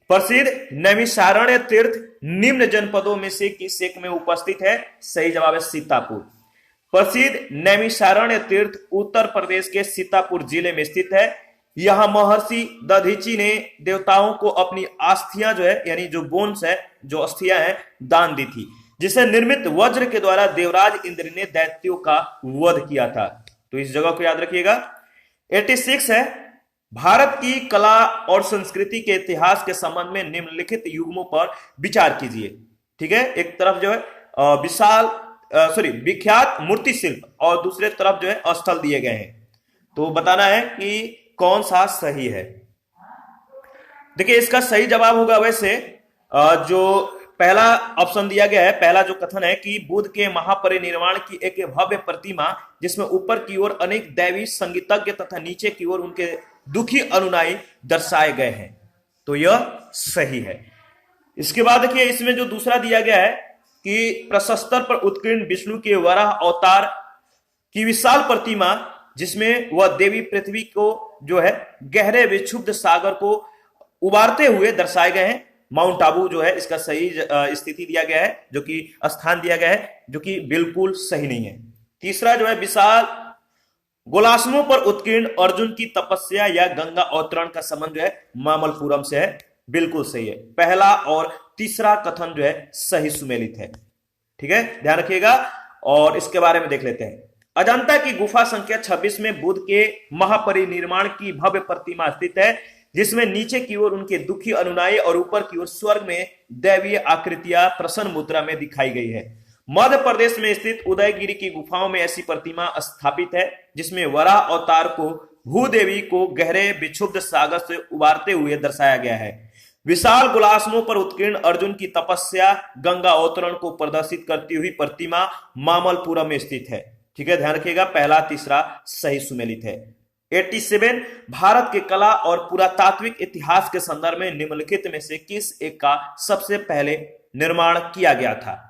प्रसिद्ध नैमिषारण्य तीर्थ निम्न जनपदों में से किस एक में उपस्थित है? सही जवाब है सीतापुर। प्रसिद्ध नैमिषारण्य तीर्थ उत्तर प्रदेश के सीतापुर जिले में स्थित है। यहां महर्षि दधीची ने देवताओं को अपनी अस्थियां जो है यानी जो बोन्स है, जो अस्थियां हैं, दान दी थी, जिसे निर्मित वज्र के द्वारा देवराज इंद्र ने दैत्यों का वध किया था। तो इस जगह को याद रखिएगा। 86 है भारत की कला और संस्कृति के इतिहास के संबंध में निम्नलिखित युग्मों पर विचार कीजिए। ठीक है, एक तरफ जो है विख्यात मूर्ति शिल्प और दूसरे तरफ जो है स्थल दिए गए हैं। तो बताना है कि कौन सा सही है। देखिए इसका सही जवाब होगा वैसे जो पहला ऑप्शन दिया गया है। पहला जो कथन है कि बुद्ध के महापरिनिर्वाण की एक भव्य प्रतिमा जिसमें ऊपर की ओर अनेक दैवी संगीतज्ञ तथा नीचे की ओर उनके दुखी अनुयायी दर्शाए गए हैं, तो यह सही है। इसके बाद देखिए इसमें जो दूसरा दिया गया है कि प्रशस्तर पर उत्कीर्ण विष्णु के वराह अवतार की विशाल प्रतिमा जिसमें वह देवी पृथ्वी को जो है गहरे विक्षुब्ध सागर को उबारते हुए दर्शाए गए हैं। माउंट आबू जो है इसका सही स्थिति दिया गया है, जो कि स्थान दिया गया है, जो कि बिल्कुल सही नहीं है। तीसरा जो है विशाल गोलासनों पर उत्कीर्ण अर्जुन की तपस्या या गंगा अवतरण का संबंध जो है मामल्लपुरम से है, बिल्कुल सही है। पहला और तीसरा कथन जो है सही सुमेलित है। ठीक है, ध्यान रखिएगा। और इसके बारे में देख लेते हैं। अजंता की गुफा संख्या 26 में बुद्ध के महापरिनिर्वाण की भव्य प्रतिमा स्थित है, जिसमें नीचे की ओर उनके दुखी अनुयायी और ऊपर की ओर स्वर्ग में दैवीय आकृतियां प्रसन्न मुद्रा में दिखाई गई है। मध्य प्रदेश में स्थित उदयगिरी की गुफाओं में ऐसी प्रतिमा स्थापित है जिसमें वराह अवतार को भूदेवी को गहरे विक्षुब्ध सागर से उबारते हुए दर्शाया गया है। विशाल गुलासनों पर उत्कीर्ण अर्जुन की तपस्या गंगा अवतरण को प्रदर्शित करती हुई प्रतिमा मामल्लपुरम में स्थित है। ठीक है, ध्यान रखिएगा। पहला तीसरा सही सुमेलित है। 87 भारत के कला और पुरातात्विक इतिहास के संदर्भ में निम्नलिखित में से किस एक का सबसे पहले निर्माण किया गया था?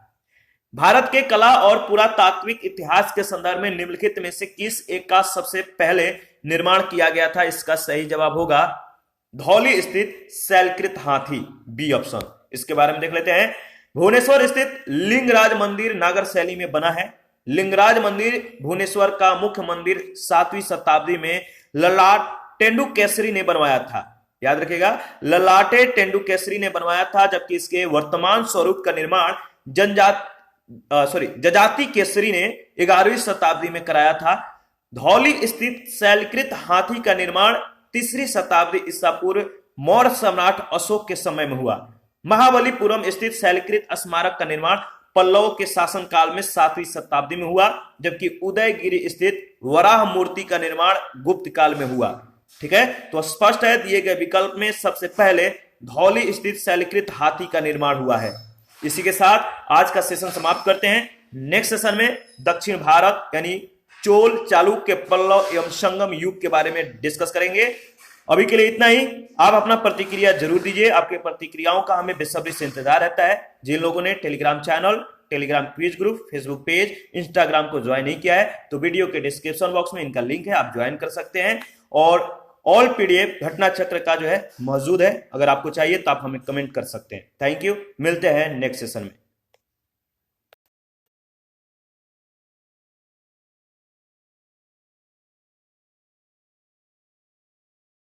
भारत के कला और पुरातात्विक इतिहास के संदर्भ में निम्नलिखित में से किस एक का सबसे पहले निर्माण किया गया था? इसका सही जवाब होगा धौली स्थित शैलकृत हाथी, बी ऑप्शन। इसके बारे में देख लेते हैं। भुवनेश्वर स्थित लिंगराज मंदिर नागर शैली में बना है। लिंगराज मंदिर भुवनेश्वर का मुख्य मंदिर 7वीं शताब्दी में ललाट तेंदुकेसरी ने बनवाया था। याद रखिएगा, ललाटे तेंदुकेसरी ने बनवाया था, जबकि इसके वर्तमान स्वरूप का निर्माण जजाति केसरी ने 11वीं शताब्दी में कराया था। धौली स्थित शैलकृत हाथी का निर्माण 3री शताब्दी ईसा पूर्व मौर्य सम्राट अशोक के समय में हुआ। महाबलीपुरम स्थित शैलकृत स्मारक का निर्माण पल्लवों के शासनकाल में 7वीं शताब्दी में हुआ, जबकि उदयगिरी स्थित वराह मूर्ति का निर्माण गुप्त काल में हुआ। ठीक है, तो स्पष्ट है दिए गए विकल्प में सबसे पहले धौली स्थित शैलकृत हाथी का निर्माण हुआ है। इसी के साथ आज का सेशन समाप्त करते हैं। नेक्स्ट सेशन में दक्षिण भारत यानी चोल, चालुक्य, पल्लव एवं संगम युग के बारे में डिस्कस करेंगे। अभी के लिए इतना ही। आप अपना प्रतिक्रिया जरूर दीजिए, आपके प्रतिक्रियाओं का हमें बेसब्री से इंतजार रहता है। जिन लोगों ने Telegram channel, Telegram quiz group, Facebook page, Instagram को ज्वाइन नहीं किया है तो वीडियो के डिस्क्रिप्शन बॉक्स में इनका लिंक है, आप ज्वाइन कर सकते हैं। और ऑल पीडीएफ घटना चक्र का जो है मौजूद है, अगर आपको चाहिए तो आप हमें कमेंट कर सकते हैं। थैंक यू, मिलते हैं नेक्स्ट सेशन में।